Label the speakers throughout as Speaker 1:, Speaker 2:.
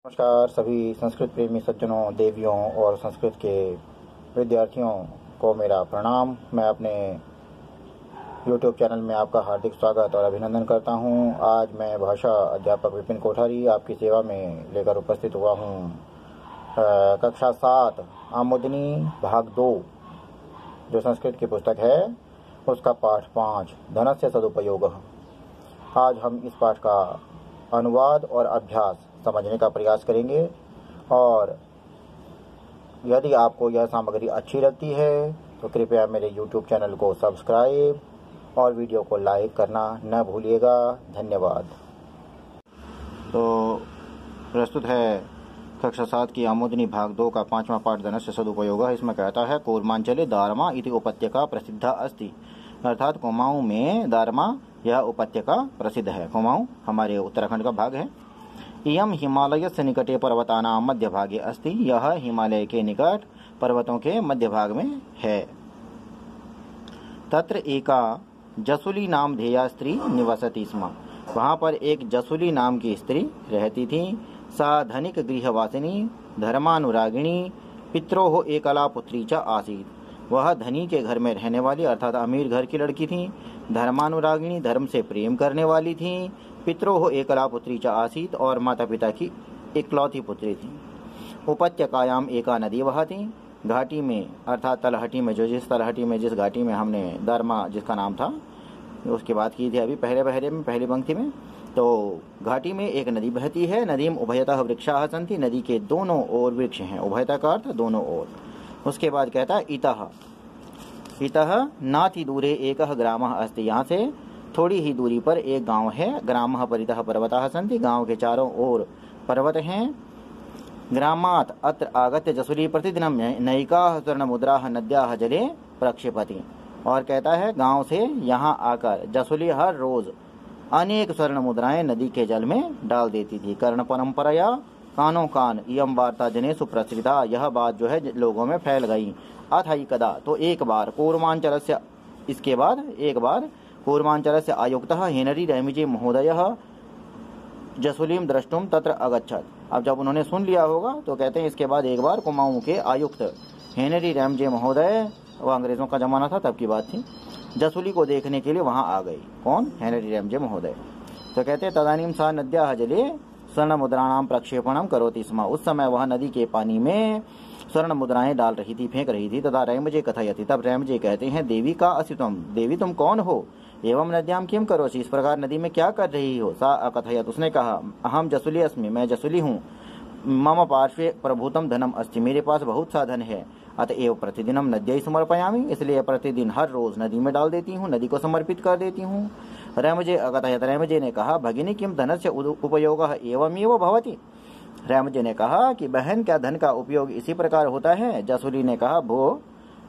Speaker 1: नमस्कार सभी संस्कृत प्रेमी सज्जनों, देवियों और संस्कृत के विद्यार्थियों को मेरा प्रणाम। मैं अपने YouTube चैनल में आपका हार्दिक स्वागत और अभिनंदन करता हूं। आज मैं भाषा अध्यापक विपिन कोठारी आपकी सेवा में लेकर उपस्थित हुआ हूं। कक्षा 7 आमोदनी भाग 2 जो संस्कृत की पुस्तक है उसका पाठ 5 धनस्य सदुपयोग। आज हम इस पाठ का अनुवाद और अभ्यास समझने का प्रयास करेंगे और यदि आपको यह सामग्री अच्छी लगती है तो कृपया मेरे YouTube चैनल को सब्सक्राइब और वीडियो को लाइक करना न भूलिएगा। धन्यवाद। तो प्रस्तुत है कक्षा 7 की आमोदनी भाग 2 का 5वां पाठ धनस्य सदुपयोग। इसमें कहता है कूर्मांचले दारमा इति उपत्यका प्रसिद्धा अस्ति, अर्थात कुमाऊं में दारमा यह उपत्यका प्रसिद्ध है। कुमाऊं हमारे उत्तराखंड का भाग है। इयम हिमालय से निकटे पर्वतानां मध्य भागे अस्ति, यह हिमालय के निकट पर्वतों के मध्य भाग में है। तत्र एका जसुली नाम धेया स्त्री निवसति स्म, वहाँ पर एक जसुली नाम की स्त्री रहती थी। सा धनिक गृहवासिनी धर्मानुरागिणी पित्रोः एकला पुत्री च आसीत्, वह धनी के घर में रहने वाली अर्थात अमीर घर की लड़की थी। धर्मानुरागिणी धर्म से प्रेम करने वाली थी। पित्रोः एकला पुत्री च आसीत्, और माता पिता की इकलौती पुत्री थी। उपत्यकायाम एका नदी बहती, घाटी में अर्थात तलहटी में, जिस घाटी में हमने धर्मा जिसका नाम था उसकी बात की थी अभी पहली पंक्ति में। तो घाटी में एक नदी बहती है। नदीम उभयतः वृक्षाः सन्ति, नदी के दोनों ओर वृक्ष हैं। उभयतः का अर्थ दोनों ओर। उसके बाद कहता है इतः नाति दूरे एकः ग्रामः अस्ति, यहाँ से थोड़ी ही दूरी पर एक गांव है। ग्रामः परितः पर्वताः सन्ति, गांव के चारों ओर पर्वत हैं। ग्रामात् अत्र आगत्य जसुली प्रतिदिनं नैकाः स्वर्णमुद्राः नद्याः जले प्रक्षेपति, और कहता है गांव से यहाँ आकर जसुली हर रोज अनेक स्वर्ण मुद्राएं नदी के जल में डाल देती थी। कर्ण परंपराया कानो कान इयम वार्ता जने सुप्रसृता, यह बात जो है लोगों में फैल गई। अथ कदा, तो एक बार कूर्मांचल से, इसके बाद एक बार कूर्मांचल से आयुक्तः हेनरी रेमिजे महोदयः जसुलीम द्रष्टुम तत्र अगच्छत। अब जब उन्होंने सुन लिया होगा तो कहते हैं इसके बाद एक बार कुमाऊं के आयुक्त हेनरी रेमजे महोदय, वह अंग्रेजों का जमाना था तब की बात थी, जसुली को देखने के लिए वहां आ गई। कौन? हेनरी रेमजे महोदय। तो कहते हैं तदानीम सा नद्याः जले स्वर्ण मुद्राणाम प्रक्षेपणम करोति स्म, उस समय वह नदी के पानी में स्वर्ण मुद्राएं डाल रही थी, फेंक रही थी। तथा रेमजे कथयति, तब रेमजे कहते हैं देवी का असि तुम, देवी तुम कौन हो? एवं नद्याम किम करोसि, इस प्रकार नदी में क्या कर रही हो? सा अकथयत, उसने कहा अहम जसुली अस्मि, मैं जसुली हूँ। मम पार्श्वे प्रभूतम धनम अस्ति, मेरे पास बहुत सा धन है। अतएव प्रतिदिनम नद्यै समर्पयामि, इसलिए प्रतिदिन हर रोज नदी में डाल देती हूँ, नदी को समर्पित कर देती हूँ। रेमजे अकथयत, रेमजे ने कहा भगिनी किम धनस्य उपयोगः एवमेव भवति। रेमजे ने कहा कि बहन, क्या धन का उपयोग इसी प्रकार होता है? जसुली ने कहा भो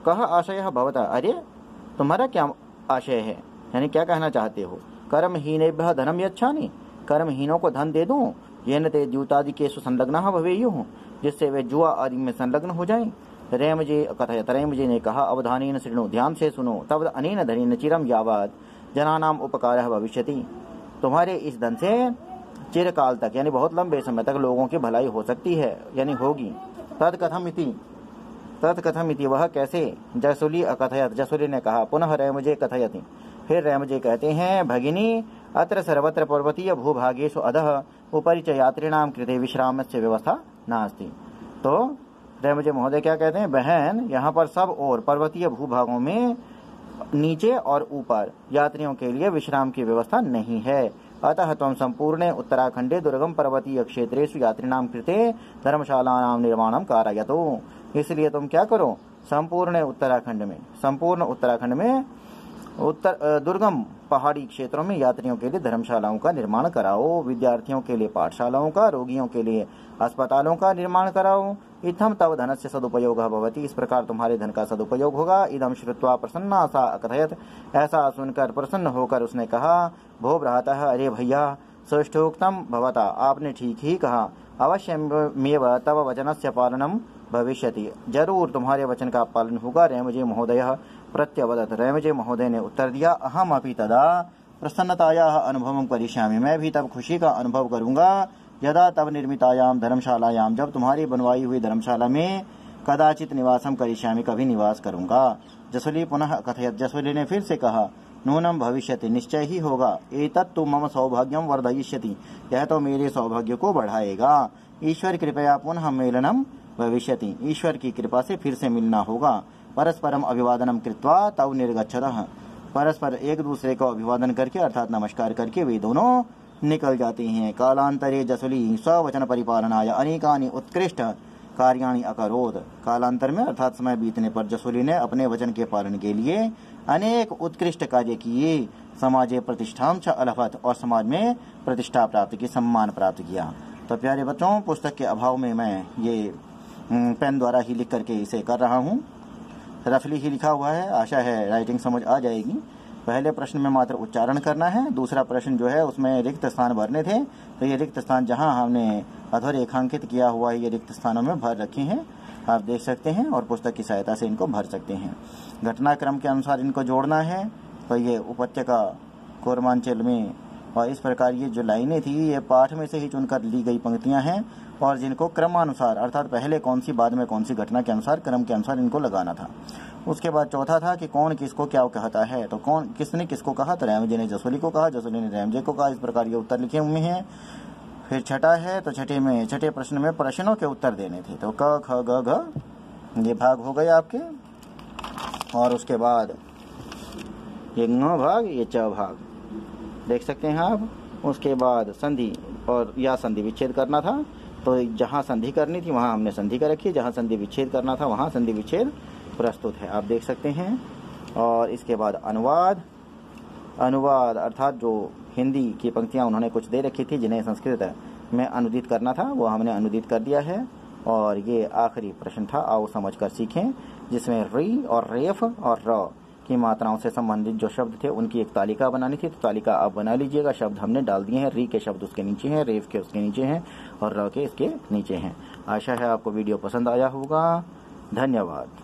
Speaker 1: कह आशयः भवतः, अरे तुम्हारा क्या आशय है, यानी क्या कहना चाहते हो? कर्महीनेभ्यः धनम यच्छामि, कर्महीनों को धन दे दूं। येन ते द्यूतादिकेषु संलग्नः भवेयुः, जिससे वे जुआ आदि में संलग्न हो जाएं। रेमजे कथयत, रेमजे ने कहा अवधानेन शृणु, ध्यान से सुनो। तब अनेन धनेन चिरम यावत् जनानाम उपकारः भविष्यति, तुम्हारे इस धन से चिरकाल तक यानी बहुत लंबे समय तक लोगों की भलाई हो सकती है, यानी होगी। तत्कथम इति, वह कैसे? जसुली अकथयत, जसुली ने कहा। पुनः रेमजे कथयति, फिर रेमजे कहते हैं भगिनी अत्र सर्वत्र पर्वतीय भूभागेषु अधः उपरि च यात्रिणां कृते विश्रामस्य व्यवस्था नास्ति। तो रेमजे महोदय क्या कहते हैं? बहन, यहाँ पर सब और पर्वतीय भूभागों में नीचे और ऊपर यात्रियों के लिए विश्राम की व्यवस्था नहीं है। अतः त्वं संपूर्णे उत्तराखंडे दुर्गम पर्वतीय क्षेत्रेषु यात्रिणां कृते धर्मशालानां निर्माणं कारयतु, इसलिए तुम क्या करो? संपूर्ण उत्तराखंड में दुर्गम पहाड़ी क्षेत्रों में यात्रियों के लिए धर्मशालाओं का निर्माण कराओ, विद्यार्थियों के लिए पाठशालाओं का, रोगियों के लिए अस्पतालों का निर्माण कराओ। इत्थम तव धनस्य सदुपयोगः भवति, इस प्रकार तुम्हारे धन का सदुपयोग होगा। इदम श्रुत्वा प्रसन्ना सा अकथयत, ऐसा सुनकर प्रसन्न होकर उसने कहा भो भ्रातः, अरे भैया, सुष्ठोक्तम भवता, आपने ठीक ही कहा। अवश्यमेव तव वचनस्य पालनम भविष्यति, जरूर तुम्हारे वचन का पालन होगा। रेमजे महोदयः प्रत्यवदत, रेमजे महोदय ने उत्तर दिया अहम अपि तदा प्रसन्नतायाः अनुभवं करिष्यामि, मैं भी तब खुशी का अनुभव करूंगा यदा तब निर्मितायाम धर्मशालायाम, जब तुम्हारी बनवाई हुई धर्मशाला में कदाचित निवासम करिष्यामि, कभी निवास करूंगा। जसोली पुनः कथयत, जसोली ने फिर से कहा, नूनम भविष्यति, निश्चय ही होगा। एतत् तु मम सौभाग्यम वर्धयिष्यति, यह तो मेरे सौभाग्य को बढ़ाएगा। ईश्वर कृपया पुनः मेलनम भविष्यति, ईश्वर की कृपा से फिर से मिलना होगा। परस्परम अभिवादनम कृत्वा तौ निर्गच्छतः, परस्पर एक दूसरे को अभिवादन करके अर्थात नमस्कार करके वे दोनों निकल जाते हैं। कालांतरे जसुली स्ववचन परिपालनाय अनेकानि उत्कृष्ट कार्याणि अकरोत्, कालांतर में अर्थात समय बीतने पर जसुली ने अपने वचन के पालन के लिए अनेक उत्कृष्ट कार्य किए। समाजे प्रतिष्ठाम च अलभत, और समाज में प्रतिष्ठा प्राप्त की, सम्मान प्राप्त किया। तो प्यारे बच्चों, पुस्तक के अभाव में मैं ये पेन द्वारा ही लिख करके इसे कर रहा हूँ। रफली ही लिखा हुआ है, आशा है राइटिंग समझ आ जाएगी। पहले प्रश्न में मात्र उच्चारण करना है, दूसरा प्रश्न जो है उसमें रिक्त स्थान भरने थे। तो ये रिक्त स्थान जहां हमने अधोरेखांकित किया हुआ है, ये रिक्त स्थानों में भर रखे हैं, आप देख सकते हैं, और पुस्तक की सहायता से इनको भर सकते हैं। घटनाक्रम के अनुसार इनको जोड़ना है। तो ये उपत्यका कोरमांचल में, और इस प्रकार ये जो लाइनें थी ये पाठ में से ही चुनकर ली गई पंक्तियां हैं, और जिनको क्रमानुसार अर्थात पहले कौन सी बाद में कौन सी घटना के अनुसार, क्रम के अनुसार इनको लगाना था। उसके बाद चौथा था कि कौन किसको क्या कहता है। तो कौन किसने किसको कहा, तो रैमजे ने जसोली को कहा, जसोली ने रैमजे को कहा। इस प्रकार ये उत्तर लिखे हुए हैं। फिर छठा है, तो छठे प्रश्न में प्रश्नों के उत्तर देने थे। तो क ख ग घ ये भाग हो गए आपके, और उसके बाद ये ङ भाग, ये च भाग देख सकते हैं आप। उसके बाद संधि और या संधि विच्छेद करना था। तो जहाँ संधि करनी थी वहाँ हमने संधि कर रखी, जहाँ संधि विच्छेद करना था वहाँ संधि विच्छेद प्रस्तुत है, आप देख सकते हैं। और इसके बाद अनुवाद अर्थात जो हिंदी की पंक्तियाँ उन्होंने कुछ दे रखी थी जिन्हें संस्कृत में अनुदित करना था, वो हमने अनुदित कर दिया है। और ये आखिरी प्रश्न था, आओ समझ कर सीखें, जिसमें री और रेफ और र की मात्राओं से संबंधित जो शब्द थे उनकी एक तालिका बनानी थी। तो तालिका आप बना लीजिएगा। शब्द हमने डाल दिए हैं, री के शब्द उसके नीचे हैं, रेफ के उसके नीचे हैं, और र के इसके नीचे हैं। आशा है आपको वीडियो पसंद आया होगा। धन्यवाद।